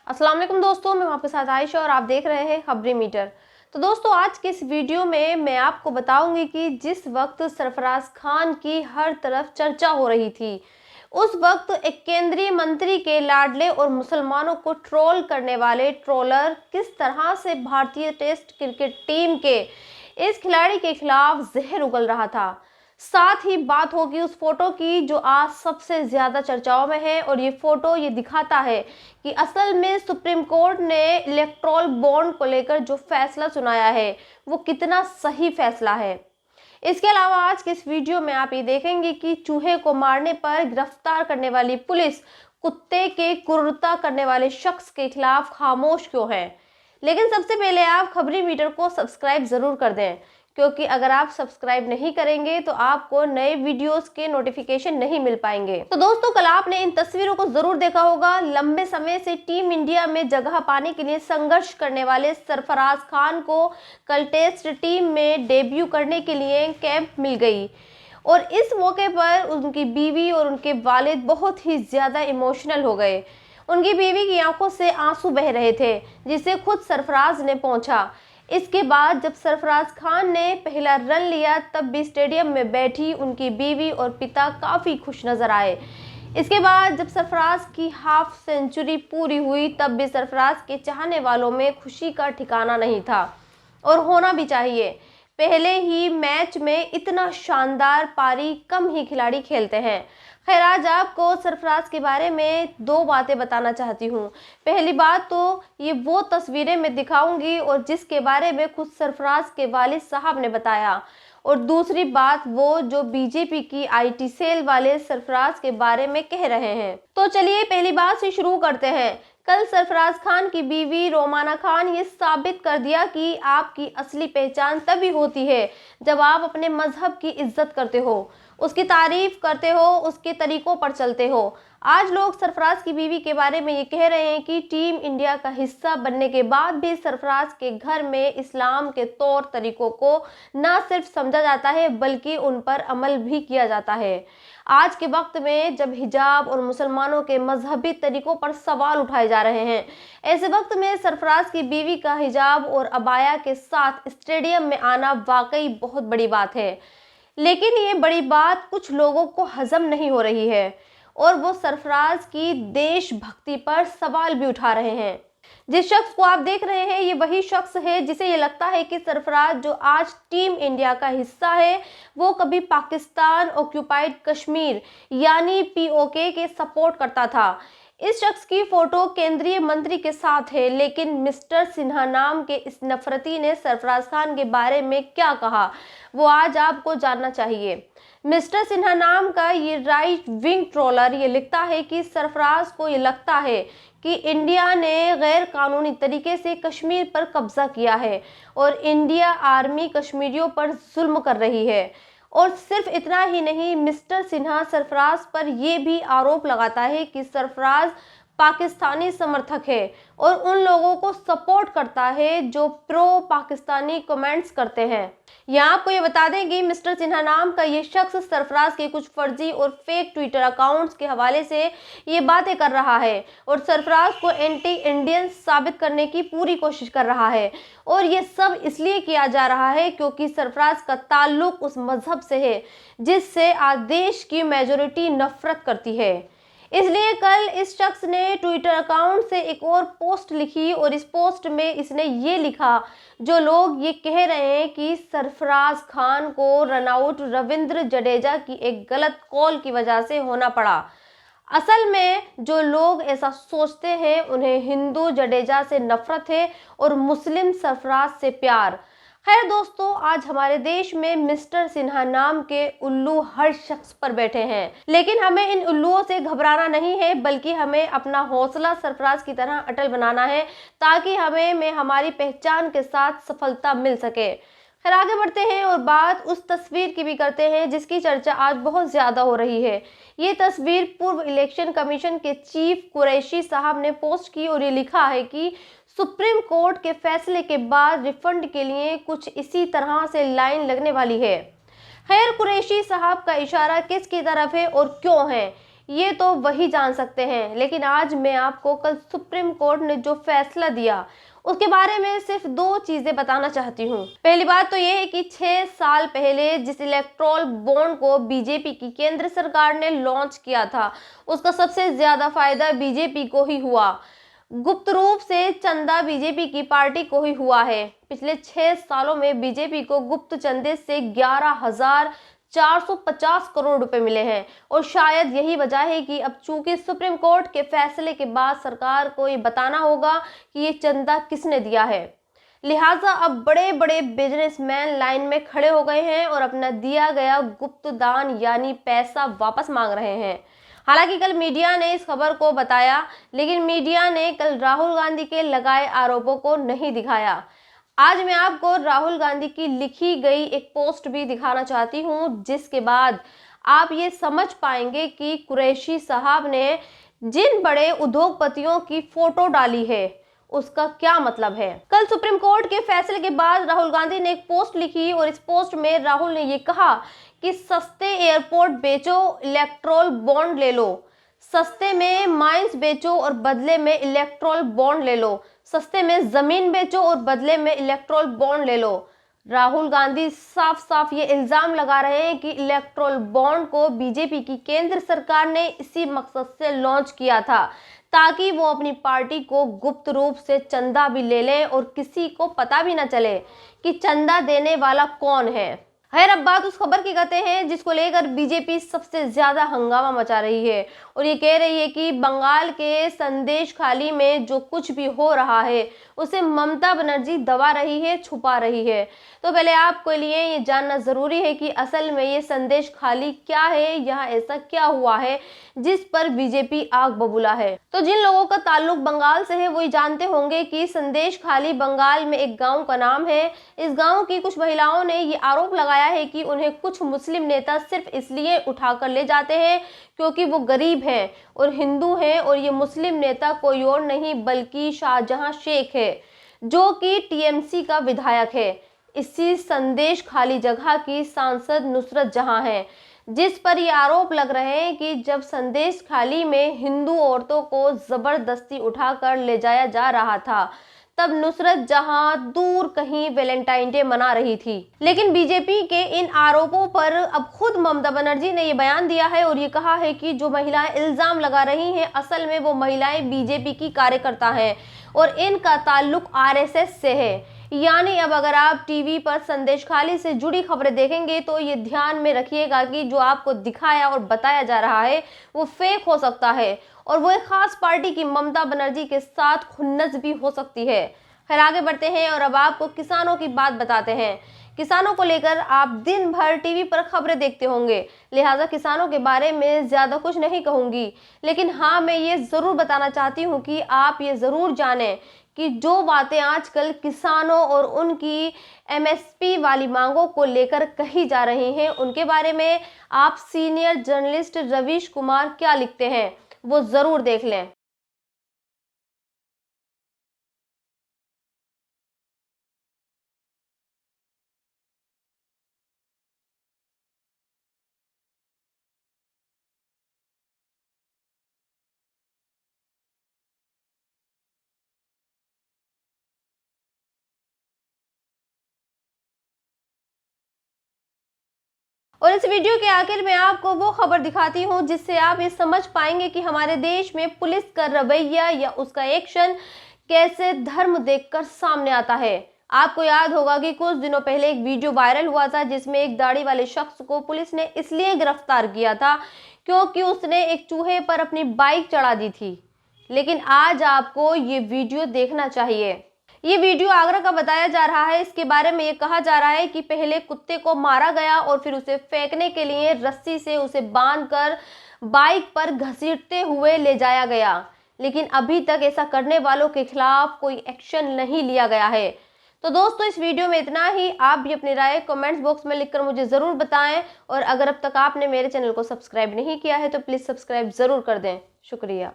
अस्सलाम वालेकुम दोस्तों, मैं हूं आपके साथ आयशा और आप देख रहे हैं खबरी मीटर। तो दोस्तों, आज के इस वीडियो में मैं आपको बताऊंगी कि जिस वक्त सरफराज खान की हर तरफ चर्चा हो रही थी, उस वक्त एक केंद्रीय मंत्री के लाडले और मुसलमानों को ट्रोल करने वाले ट्रोलर किस तरह से भारतीय टेस्ट क्रिकेट टीम के इस खिलाड़ी के खिलाफ जहर उगल रहा था। साथ ही बात होगी उस फोटो की जो आज सबसे ज्यादा चर्चाओं में है, और ये फोटो ये दिखाता है कि असल में सुप्रीम कोर्ट ने इलेक्टोरल बॉन्ड को लेकर जो फैसला सुनाया है वो कितना सही फैसला है। इसके अलावा आज के इस वीडियो में आप ये देखेंगे कि चूहे को मारने पर गिरफ्तार करने वाली पुलिस कुत्ते के क्रूरता करने वाले शख्स के खिलाफ खामोश क्यों है। लेकिन सबसे पहले आप खबरी मीटर को सब्सक्राइब जरूर कर दें, क्योंकि अगर आप सब्सक्राइब नहीं करेंगे तो आपको नए वीडियोस के नोटिफिकेशन नहीं मिल पाएंगे। तो दोस्तों, कल आपने इन तस्वीरों को जरूर देखा होगा। लंबे समय से टीम इंडिया में जगह पाने के लिए संघर्ष करने वाले सरफराज खान को कल टेस्ट टीम में डेब्यू करने के लिए कैंप मिल गई, और इस मौके पर उनकी बीवी और उनके वालिद बहुत ही ज्यादा इमोशनल हो गए। उनकी बीवी की आंखों से आंसू बह रहे थे, जिसे खुद सरफराज ने पहुंचा। इसके बाद जब सरफराज खान ने पहला रन लिया, तब भी स्टेडियम में बैठी उनकी बीवी और पिता काफ़ी खुश नजर आए। इसके बाद जब सरफराज की हाफ सेंचुरी पूरी हुई, तब भी सरफराज के चाहने वालों में खुशी का ठिकाना नहीं था, और होना भी चाहिए। पहले ही मैच में इतना शानदार पारी कम ही खिलाड़ी खेलते हैं। खैर, आज आपको सरफराज के बारे में दो बातें बताना चाहती हूँ। पहली बात तो ये वो तस्वीरें मैं दिखाऊंगी और जिसके बारे में खुद सरफराज के वालिद साहब ने बताया, और दूसरी बात वो जो बीजेपी की आईटी सेल वाले सरफराज के बारे में कह रहे हैं। तो चलिए पहली बात से शुरू करते हैं। कल सरफराज खान की बीवी रोमाना खान ये साबित कर दिया कि आपकी असली पहचान तभी होती है जब आप अपने मजहब की इज्जत करते हो, उसकी तारीफ करते हो, उसके तरीकों पर चलते हो। आज लोग सरफराज की बीवी के बारे में ये कह रहे हैं कि टीम इंडिया का हिस्सा बनने के बाद भी सरफराज के घर में इस्लाम के तौर तरीकों को न सिर्फ समझा जाता है बल्कि उन पर अमल भी किया जाता है। आज के वक्त में जब हिजाब और मुसलमानों के मजहबी तरीकों पर सवाल उठाए जा रहे हैं, ऐसे वक्त में सरफराज की बीवी का हिजाब और अबाया के साथ स्टेडियम में आना वाकई बहुत बड़ी बात है। लेकिन ये बड़ी बात कुछ लोगों को हजम नहीं हो रही है, और वो सरफराज की देशभक्ति पर सवाल भी उठा रहे हैं। जिस शख्स को आप देख रहे हैं, ये वही शख्स है जिसे ये लगता है कि सरफराज जो आज टीम इंडिया का हिस्सा है, वो कभी पाकिस्तान ऑक्यूपाइड कश्मीर यानी पीओके के सपोर्ट करता था। इस शख्स की फोटो केंद्रीय मंत्री के साथ है, लेकिन मिस्टर सिन्हा नाम के इस नफरती ने सरफराज खान के बारे में क्या कहा वो आज आपको जानना चाहिए। मिस्टर सिन्हा नाम का ये राइट विंग ट्रोलर ये लिखता है कि सरफराज को ये लगता है कि इंडिया ने गैर कानूनी तरीके से कश्मीर पर कब्जा किया है और इंडिया आर्मी कश्मीरियों पर जुल्म कर रही है। और सिर्फ इतना ही नहीं, मिस्टर सिन्हा सरफराज पर यह भी आरोप लगाता है कि सरफराज पाकिस्तानी समर्थक है और उन लोगों को सपोर्ट करता है जो प्रो पाकिस्तानी कमेंट्स करते हैं। यहाँ आपको ये बता दें कि मिस्टर सिन्हा नाम का ये शख्स सरफराज के कुछ फर्जी और फेक ट्विटर अकाउंट्स के हवाले से ये बातें कर रहा है और सरफराज को एंटी इंडियन साबित करने की पूरी कोशिश कर रहा है। और ये सब इसलिए किया जा रहा है क्योंकि सरफराज का ताल्लुक उस मजहब से है जिससे आज देश की मेजोरिटी नफरत करती है। इसलिए कल इस शख्स ने ट्विटर अकाउंट से एक और पोस्ट लिखी, और इस पोस्ट में इसने ये लिखा, जो लोग ये कह रहे हैं कि सरफराज खान को रनआउट रविंद्र जडेजा की एक गलत कॉल की वजह से होना पड़ा। असल में जो लोग ऐसा सोचते हैं उन्हें हिंदू जडेजा से नफरत है और मुस्लिम सरफराज से प्यार। खैर दोस्तों, आज हमारे देश में मिस्टर सिन्हा नाम के उल्लू हर शख्स पर बैठे हैं, लेकिन हमें इन उल्लुओं से घबराना नहीं है, बल्कि हमें अपना हौसला सरफराज की तरह अटल बनाना है ताकि हमें हमारी पहचान के साथ सफलता मिल सके। खैर आगे बढ़ते हैं और बात उस तस्वीर की भी करते हैं जिसकी चर्चा आज बहुत ज्यादा हो रही है। ये तस्वीर पूर्व इलेक्शन कमीशन के चीफ कुरैशी साहब ने पोस्ट की, और ये लिखा है कि सुप्रीम कोर्ट के फैसले के बाद रिफंड के लिए कुछ इसी तरह से लाइन लगने वाली है। खैर, कुरैशी साहब का इशारा किसकी तरफ है और क्यों है, ये तो वही जान सकते हैं। लेकिन आज मैं आपको कल सुप्रीम कोर्ट ने जो फैसला दिया उसके बारे में सिर्फ 2 चीजें बताना चाहती हूँ। पहली बात तो ये है कि 6 साल पहले जिस इलेक्टोरल बॉन्ड को बीजेपी की केंद्र सरकार ने लॉन्च किया था, उसका सबसे ज्यादा फायदा बीजेपी को ही हुआ। गुप्त रूप से चंदा बीजेपी की पार्टी को ही हुआ है। पिछले 6 सालों में बीजेपी को गुप्त चंदे से 11,450 करोड़ रुपए मिले हैं और शायद यही वजह है कि अब चूंकि सुप्रीम कोर्ट के फैसले के बाद सरकार को ये बताना होगा कि ये चंदा किसने दिया है। लिहाजा अब बड़े बड़े बिजनेसमैन लाइन में खड़े हो गए हैं और अपना दिया गया गुप्त दान यानी पैसा वापस मांग रहे हैं। हालांकि कल मीडिया ने इस खबर को बताया, लेकिन मीडिया ने कल राहुल गांधी के लगाए आरोपों को नहीं दिखाया। आज मैं आपको राहुल गांधी की लिखी गई एक पोस्ट भी दिखाना चाहती हूं, जिसके बाद आप ये समझ पाएंगे कि कुरैशी साहब ने जिन बड़े उद्योगपतियों की फोटो डाली है उसका क्या मतलब है। कल सुप्रीम कोर्ट के फैसले के बाद राहुल गांधी ने एक पोस्ट लिखी और इस पोस्ट में राहुल ने ये कहा कि सस्ते एयरपोर्ट बेचो, इलेक्टोरल बॉन्ड ले लो। सस्ते में माइंस बेचो और बदले में इलेक्टोरल बॉन्ड ले लो। सस्ते में जमीन बेचो और बदले में इलेक्टोरल बॉन्ड ले लो। राहुल गांधी साफ साफ ये इल्जाम लगा रहे हैं कि इलेक्टोरल बॉन्ड को बीजेपी की केंद्र सरकार ने इसी मकसद से लॉन्च किया था ताकि वो अपनी पार्टी को गुप्त रूप से चंदा भी ले लें और किसी को पता भी न चले कि चंदा देने वाला कौन है। खैर, अब बात उस खबर की करते हैं जिसको लेकर बीजेपी सबसे ज्यादा हंगामा मचा रही है और ये कह रही है कि बंगाल के संदेश खाली में जो कुछ भी हो रहा है उसे ममता बनर्जी दबा रही है, छुपा रही है। तो पहले आपके लिए ये जानना जरूरी है कि असल में ये संदेश खाली क्या है, यहाँ ऐसा क्या हुआ है जिस पर बीजेपी आग बबूला है। तो जिन लोगों का ताल्लुक बंगाल से है वो ये जानते होंगे कि संदेश खाली बंगाल में एक गाँव का नाम है। इस गाँव की कुछ महिलाओं ने ये आरोप लगाया है कि उन्हें कुछ मुस्लिम नेता सिर्फ इसलिए उठाकर ले जाते हैं क्योंकि वो गरीब हैं और हिंदू हैं, और ये मुस्लिम नेता कोई और नहीं बल्कि शाहजहां शेख है जो कि टीएमसी का विधायक है। इसी संदेश खाली जगह की सांसद नुसरत जहां है, जिस पर ये आरोप लग रहे हैं कि जब संदेश खाली में हिंदू औरतों को जबरदस्ती उठाकर ले जाया जा रहा था तब नुसरत जहां दूर कहीं वैलेंटाइन डे मना रही थी। लेकिन बीजेपी के इन आरोपों पर अब खुद ममता बनर्जी ने ये बयान दिया है और ये कहा है कि जो महिलाएं इल्जाम लगा रही हैं असल में वो महिलाएं बीजेपी की कार्यकर्ता हैं और इनका ताल्लुक आरएसएस से है। यानी अब अगर आप टीवी पर संदेश खाली से जुड़ी खबरें देखेंगे तो ये ध्यान में रखिएगा कि जो आपको दिखाया और बताया जा रहा है वो फेक हो सकता है और वो एक खास पार्टी की ममता बनर्जी के साथ खुन्नस भी हो सकती है। खैर, आगे बढ़ते हैं और अब आपको किसानों की बात बताते हैं। किसानों को लेकर आप दिन भर टीवी पर खबरें देखते होंगे, लिहाजा किसानों के बारे में ज्यादा कुछ नहीं कहूंगी, लेकिन हाँ मैं ये जरूर बताना चाहती हूँ कि आप ये जरूर जानें कि जो बातें आजकल किसानों और उनकी एमएसपी वाली मांगों को लेकर कही जा रही हैं उनके बारे में आप सीनियर जर्नलिस्ट रवीश कुमार क्या लिखते हैं वो जरूर देख लें। और इस वीडियो के आखिर में आपको वो खबर दिखाती हूँ जिससे आप ये समझ पाएंगे कि हमारे देश में पुलिस का रवैया या उसका एक्शन कैसे धर्म देखकर सामने आता है। आपको याद होगा कि कुछ दिनों पहले एक वीडियो वायरल हुआ था जिसमें एक दाढ़ी वाले शख्स को पुलिस ने इसलिए गिरफ्तार किया था क्योंकि उसने एक चूहे पर अपनी बाइक चढ़ा दी थी। लेकिन आज आपको ये वीडियो देखना चाहिए। ये वीडियो आगरा का बताया जा रहा है। इसके बारे में ये कहा जा रहा है कि पहले कुत्ते को मारा गया और फिर उसे फेंकने के लिए रस्सी से उसे बांधकर बाइक पर घसीटते हुए ले जाया गया, लेकिन अभी तक ऐसा करने वालों के खिलाफ कोई एक्शन नहीं लिया गया है। तो दोस्तों, इस वीडियो में इतना ही। आप भी अपनी राय कमेंट्स बॉक्स में लिखकर मुझे ज़रूर बताएं और अगर अब तक आपने मेरे चैनल को सब्सक्राइब नहीं किया है तो प्लीज़ सब्सक्राइब ज़रूर कर दें। शुक्रिया।